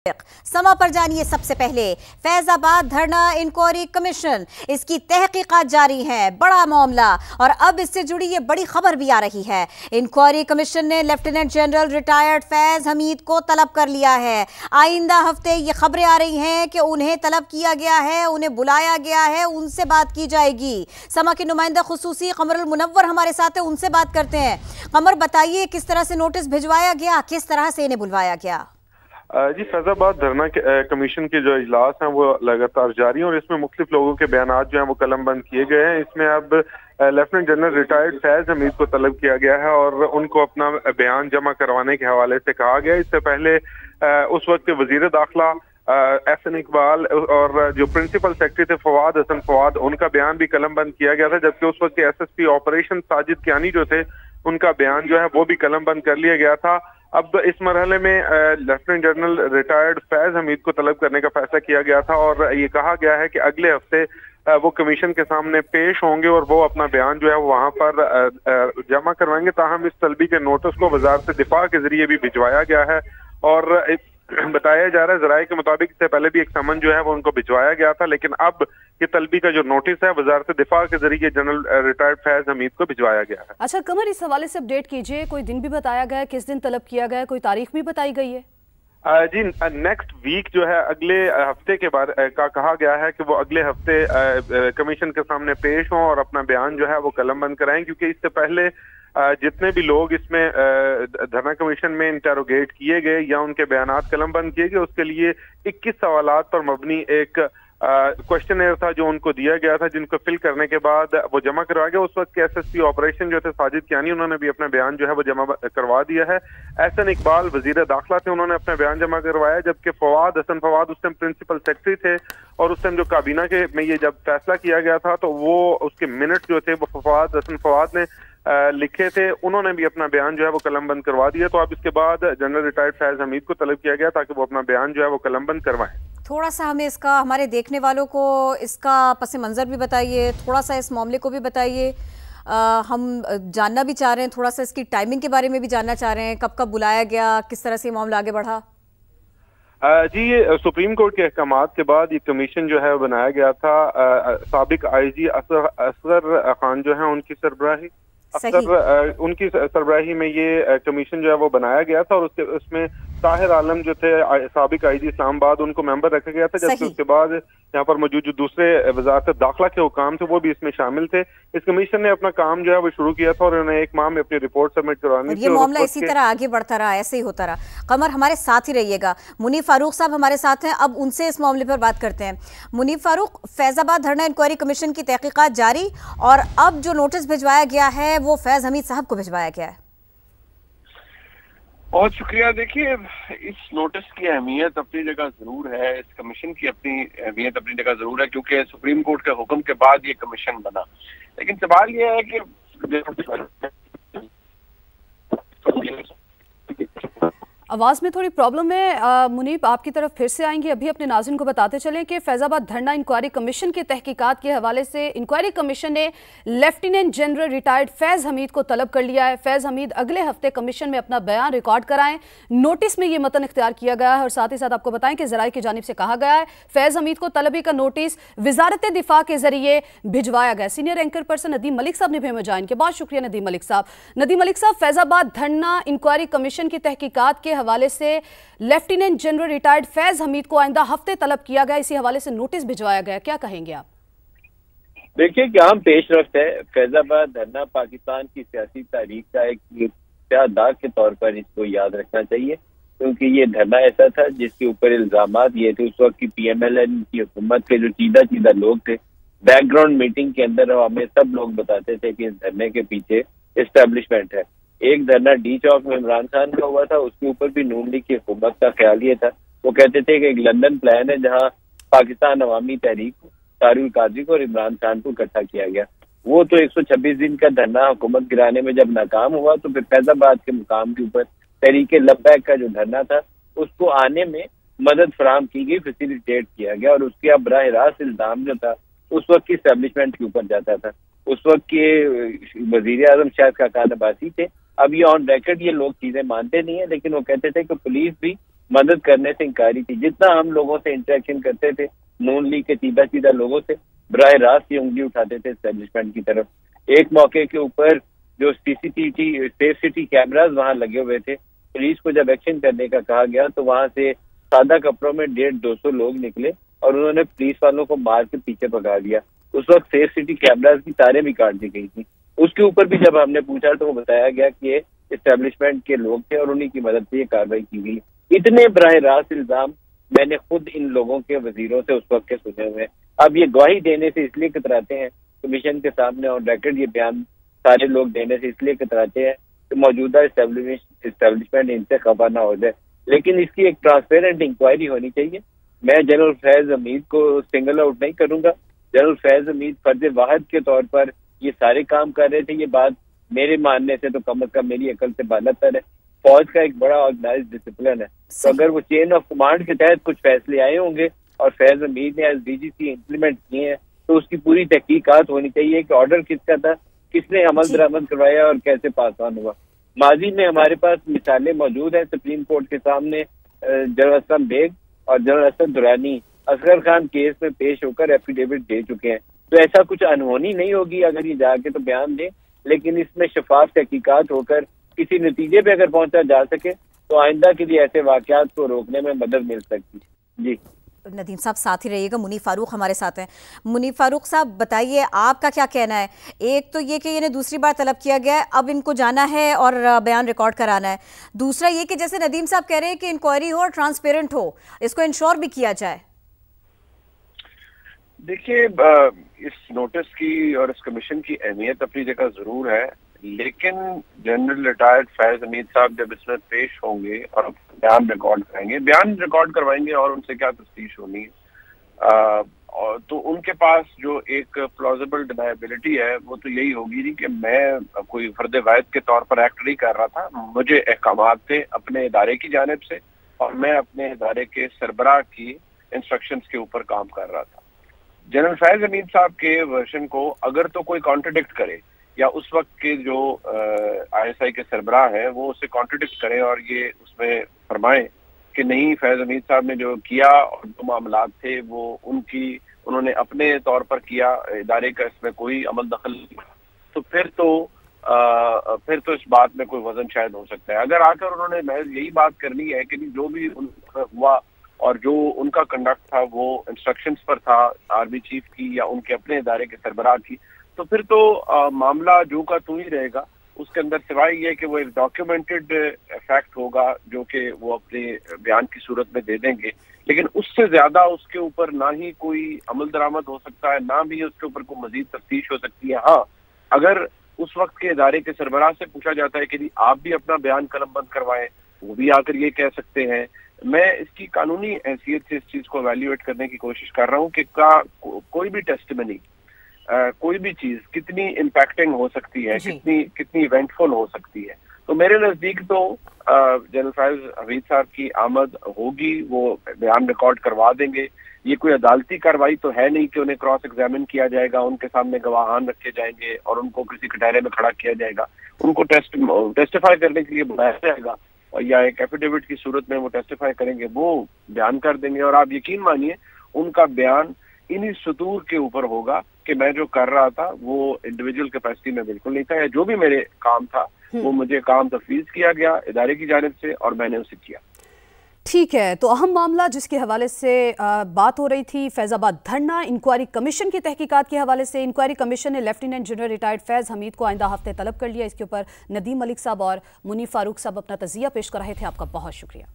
समा पर जानिए सबसे पहले फैजाबाद धरना इंक्वायरी कमीशन, इसकी तहकीकात जारी है। बड़ा मामला और अब इससे जुड़ी ये बड़ी खबर भी आ रही है। इंक्वायरी कमीशन ने lieutenant general retired Faiz Hamid को तलब कर लिया है। आइंदा हफ्ते ये खबरें आ रही हैं कि उन्हें तलब किया गया है, उन्हें बुलाया गया है, उनसे बात की जाएगी। समा की नुमाइंदा खुसूसी कमरुल मुनव्वर हमारे साथ है, उनसे बात करते हैं। कमर, बताइए किस तरह से नोटिस भिजवाया गया, किस तरह से इन्हें बुलवाया गया? जी, फैजाबाद धरना कमीशन के जो इजलास हैं वो लगातार जारी हैं और इसमें मुख्तलिफ लोगों के बयान जो हैं वो कलम बंद किए गए हैं। इसमें अब lieutenant general retired Faiz Hamid को तलब किया गया है और उनको अपना बयान जमा करवाने के हवाले से कहा गया। इससे पहले उस वक्त के वजीर दाखिला एहसन इकबाल और जो प्रिंसिपल सेक्रेटरी थे फवाद हसन फवाद, उनका बयान भी कलम बंद किया गया था, जबकि उस वक्त के SSP ऑपरेशन साजिद कियानी जो थे उनका बयान जो है वो भी कलम बंद कर लिया गया था। अब इस मरहले में lieutenant general retired Faiz Hamid को तलब करने का फैसला किया गया था और ये कहा गया है कि अगले हफ्ते वो कमीशन के सामने पेश होंगे और वो अपना बयान जो है वहां पर जमा करवाएंगे। ताहम इस तलबी के नोटिस को वजारत दिफा के जरिए भी भिजवाया गया है और बताया जा रहा है जराये के मुताबिक इससे पहले भी एक समन जो है वो उनको भिजवाया गया था, लेकिन अब ये तलबी का जो नोटिस है वजारत दिफा के जरिए जनरल रिटायर्ड फैज हमीद को भिजवाया गया है। अच्छा कमर, इस हवाले से अपडेट कीजिए, कोई दिन भी बताया गया है, किस दिन तलब किया गया है, कोई तारीख भी बताई गई है? जी, नेक्स्ट वीक जो है अगले हफ्ते के बारे का कहा गया है कि वो अगले हफ्ते कमीशन के सामने पेश हों और अपना बयान जो है वो कलम बंद कराएं, क्योंकि इससे पहले जितने भी लोग इसमें धरना कमीशन में इंटेरोगेट किए गए या उनके बयानात कलम बंद किए गए, उसके लिए 21 सवालात पर मबनी एक क्वेश्चनर था जो उनको दिया गया था, जिनको फिल करने के बाद वो जमा करवा गया। उस वक्त के SSP ऑपरेशन जो थे साजिद कियानी, उन्होंने भी अपना बयान जो है वो जमा करवा दिया है। एहसन इकबाल वजीर दाखिला थे, उन्होंने अपना बयान जमा करवाया, जबकि फवाद हसन फवाद उस टाइम प्रिंसिपल सेक्रेटरी थे और उस टाइम जो काबीना के में ये जब फैसला किया गया था तो वो उसके मिनट जो थे वो फवाद हसन फवाद ने लिखे थे, उन्होंने भी अपना बयान जो है वो कलम बंद करवा दिया। तो अब इसके बाद जनरल रिटायर्ड फैज हमीद को तलब किया गया ताकि वो अपना बयान जो है वो कलम बंद करवाएं। थोड़ा सा हमें इसका, हमारे देखने वालों को इसका पस मंजर भी बताइए, थोड़ा सा इस मामले को भी बताइए। हम जानना भी चाह रहे हैं, थोड़ा सा इसकी टाइमिंग के बारे में भी जानना चाह रहे हैं, कब कब बुलाया गया, किस तरह से ये मामला आगे बढ़ा? जी, ये सुप्रीम कोर्ट के अहकामात के बाद ये कमीशन जो है बनाया गया था। साबिक IG असगर खान जो है उनकी सरबराही में ये कमीशन जो है वो बनाया गया था और उसमें ताहिर आलम जो थे साबिक IG इस्लामाबाद, उनको मेंबर रखा गया था, जबकि उसके बाद यहाँ पर मौजूद जो दूसरे वजारत दाखिला के हुकाम थे वो भी इसमें शामिल थे। इस कमीशन ने अपना काम जो है वो शुरू किया था और उन्हें एक माह में अपनी रिपोर्ट सबमिट करवानी थी। ये मामला इसी तरह आगे बढ़ता रहा, ऐसे ही होता रहा। कमर, हमारे साथ ही रहिएगा। मुनीफ फारूक साहब हमारे साथ हैं, अब उनसे इस मामले पर बात करते हैं। मुनीफ फारूक, फैजाबाद धरना इंक्वायरी कमीशन की तहकीकात जारी और अब जो नोटिस भिजवाया गया है वो फैज हमीद साहब को भिजवाया गया है। बहुत शुक्रिया। देखिए, इस नोटिस की अहमियत अपनी जगह जरूर है, इस कमीशन की अपनी अहमियत अपनी जगह जरूर है, क्योंकि सुप्रीम कोर्ट के हुक्म के बाद ये कमीशन बना। लेकिन सवाल ये है कि आवाज़ में थोड़ी प्रॉब्लम है। मुनीब, आपकी तरफ फिर से आएंगे। अभी अपने नाज़रीन को बताते चलें कि फैजाबाद धरना इंक्वायरी कमीशन की तहकीकात के हवाले से इंक्वायरी कमीशन ने lieutenant general retired Faiz Hamid को तलब कर लिया है। फैज हमीद अगले हफ्ते कमीशन में अपना बयान रिकॉर्ड कराएं। नोटिस में ये मतन इख्तियार किया गया है और साथ ही साथ आपको बताएं कि ज़राए की जानिब से कहा गया है फैज हमीद को तलबी का नोटिस वजारत दिफा के जरिए भिजवाया गया। Senior anchor person Nadeem Malik साहब ने भी हमें ज्वाइन किया, बहुत शुक्रिया नदीम मलिक साहब। नदीम मलिक साहब, फैजाबाद धरना इंक्वायरी कमीशन की तहकीकात के हवाले से lieutenant general retired Faiz Hamid को आइंदा हफ्ते तलब किया गया, इसी हवाले से नोटिस भिजवाया गया, क्या कहेंगे आप? देखिए, क्या हम पेश रफ्त है। फैजाबाद धरना पाकिस्तान की सियासी तारीख का एक दाग के तौर पर इसको याद रखना चाहिए, क्योंकि ये धरना ऐसा था जिसके ऊपर इल्जामात ये थे। उस वक्त की PMLN की हुकूमत के जो सीधा लोग थे, बैकग्राउंड मीटिंग के अंदर हमें सब लोग बताते थे कि इस धरने के पीछे एस्टेब्लिशमेंट है। एक धरना डी चौक में इमरान खान का हुआ था, उसके ऊपर भी नून लीग की हुकूमत का ख्याल ये था, वो कहते थे कि एक लंदन प्लान है जहां पाकिस्तान अवामी तहरीक, तारुल काजी को और इमरान खान को इकट्ठा किया गया। वो तो 126 दिन का धरना हुकूमत गिराने में जब नाकाम हुआ तो फिर फैजाबाद के मुकाम के ऊपर तहरीक लब्बैक का जो धरना था उसको आने में मदद फराहम की गई, फैसिलिटेट किया गया और उसके अब बराह रास्त इल्जाम जो था उस वक्त की एस्टेब्लिशमेंट के ऊपर जाता था। उस वक्त के वजीर आजम शायद खाकान अब्बासी थे। अब ये ऑन रिकॉर्ड ये लोग चीजें मानते नहीं है, लेकिन वो कहते थे कि पुलिस भी मदद करने से इंकारी थी। जितना हम लोगों से इंटरेक्शन करते थे, नून लीग के सीधा लोगों से बराह रास्त ये उंगली उठाते थे एस्टेब्लिशमेंट की तरफ। एक मौके के ऊपर जो सीसीटीवी सेफ सिटी कैमराज वहां लगे हुए थे, पुलिस को जब एक्शन करने का कहा गया तो वहां से सादा कपड़ों में 150-200 लोग निकले और उन्होंने पुलिस वालों को मार के पीछे भगा दिया। उस वक्त सेफ सिटी कैमराज की तारें भी काट दी गई थी। उसके ऊपर भी जब हमने पूछा तो वो बताया गया कि ये एस्टेब्लिशमेंट के लोग थे और उन्हीं की मदद से ये कार्रवाई की गई। इतने बराह रास्त इल्जाम मैंने खुद इन लोगों के वजीरों से उस वक्त के सुने हुए। अब ये गवाही देने से इसलिए कतराते हैं कमीशन के सामने, और रिकॉर्ड ये बयान सारे लोग देने से इसलिए कतराते हैं कि मौजूदा एस्टेब्लिशमेंट इनसे खफा ना हो जाए। लेकिन इसकी एक ट्रांसपेरेंट इंक्वायरी होनी चाहिए। मैं जनरल फैज हमीद को सिंगल आउट नहीं करूंगा। जनरल फैज हमीद फर्ज वाहिद के तौर पर ये सारे काम कर रहे थे। ये बात मेरे मानने से तो कम अज कम मेरी अकल से बालातर है। फौज का एक बड़ा ऑर्गेनाइज डिसिप्लिन है, तो अगर वो चेन ऑफ कमांड के तहत कुछ फैसले आए होंगे और फैज हमीद ने एज डीजीसी इम्प्लीमेंट किए हैं तो उसकी पूरी तहकीकात होनी चाहिए कि ऑर्डर किसका था, किसने अमल दरामद करवाया और कैसे पास ऑन हुआ। माजी में हमारे पास मिसालें मौजूद हैं सुप्रीम कोर्ट के सामने। जनरल असलम बेग और जनरल असद दुरानी असगर खान केस में पेश होकर एफिडेविट दे चुके हैं। तो ऐसा कुछ अनहोनी नहीं होगी अगर ये जाके तो बयान दें, लेकिन इसमें शफाफ तहकीकात होकर किसी नतीजे पे अगर पहुंचा जा सके तो आइंदा के लिए ऐसे वाकयात को रोकने में मदद मिल सकती है। जी नदीम साहब साथ ही रहिएगा। मुनीफ फारूक हमारे साथ हैं। मुनीफ फारूक साहब बताइए आपका क्या कहना है। एक तो ये कि इन्हें दूसरी बार तलब किया गया है, अब इनको जाना है और बयान रिकॉर्ड कराना है। दूसरा ये कि जैसे नदीम साहब कह रहे हैं कि इंक्वायरी हो और ट्रांसपेरेंट हो, इसको इंश्योर भी किया जाए। देखिए, इस नोटिस की और इस कमीशन की अहमियत अपनी जगह जरूर है, लेकिन जनरल रिटायर्ड फैज हमीद साहब जब इसमें पेश होंगे और बयान रिकॉर्ड करवाएंगे और उनसे क्या तफ्तीश होनी है, और तो उनके पास जो एक प्लॉजिबल डिनायबिलिटी है वो तो यही होगी कि मैं कोई फर्द वाहिद के तौर पर एक्ट नहीं कर रहा था, मुझे अहकामात थे अपने इदारे की जानिब से और मैं अपने इदारे के सरबराह की इंस्ट्रक्शंस के ऊपर काम कर रहा था। जनरल फैज हमीद साहब के वर्जन को अगर तो कोई कॉन्ट्रडिक्ट करे या उस वक्त के जो ISI के सरबराह है वो उसे कॉन्ट्रडिक्ट करें और ये उसमें फरमाएं कि नहीं, फैज हमीद साहब ने जो किया और जो मामलात थे वो उन्होंने अपने तौर पर किया, इदारे का इसमें कोई अमल दखल नहीं, तो फिर तो इस बात में कोई वजन शायद हो सकता है। अगर आकर उन्होंने महज यही बात करनी है कि जो भी उनका हुआ और जो उनका कंडक्ट था वो इंस्ट्रक्शंस पर था आर्मी चीफ की या उनके अपने इदारे के सरबराह की, तो फिर तो मामला जो का तू ही रहेगा। उसके अंदर सिवाय ये कि वो एक डॉक्यूमेंटेड फैक्ट होगा जो कि वो अपने बयान की सूरत में दे देंगे, लेकिन उससे ज्यादा उसके ऊपर ना ही कोई अमल दरामद हो सकता है, ना भी उसके ऊपर कोई मजीद तफ्तीश हो सकती है। हाँ, अगर उस वक्त के इदारे के सरबराह से पूछा जाता है कि आप भी अपना बयान कलम बंद करवाएं, वो भी आकर ये कह सकते हैं। मैं इसकी कानूनी हैसियत से इस चीज को वैल्यूएट करने की कोशिश कर रहा हूँ कि कोई भी टेस्टिमनी, कोई भी चीज कितनी इम्पैक्टिंग हो सकती है, कितनी इवेंटफुल हो सकती है। तो मेरे नजदीक तो जनरल फैज हमीद साहब की आमद होगी, वो बयान रिकॉर्ड करवा देंगे। ये कोई अदालती कार्रवाई तो है नहीं कि उन्हें क्रॉस एग्जामिन किया जाएगा, उनके सामने गवाहान रखे जाएंगे और उनको किसी कटहरे में खड़ा किया जाएगा, उनको टेस्टिफाई करने के लिए बुलाया जाएगा और या एक एफिडेविट की सूरत में वो टेस्टिफाई करेंगे, वो बयान कर देंगे। और आप यकीन मानिए उनका बयान इन्हीं सतूर के ऊपर होगा कि मैं जो कर रहा था वो इंडिविजुअल कैपेसिटी में बिल्कुल नहीं था, या जो भी मेरे काम था वो मुझे काम तफवीज किया गया इदारे की जानिब से और मैंने उसे किया। ठीक है, तो अहम मामला जिसके हवाले से बात हो रही थी, फैजाबाद धरना, इंक्वायरी कमीशन की तहकीकात के हवाले से इंक्वायरी कमीशन ने lieutenant general retired Faiz Hamid को आइंदा हफ्ते तलब कर लिया। इसके ऊपर नदीम मलिक साहब और मुनीफ फारूक साहब अपना तजिया पेश कर रहे थे। आपका बहुत शुक्रिया।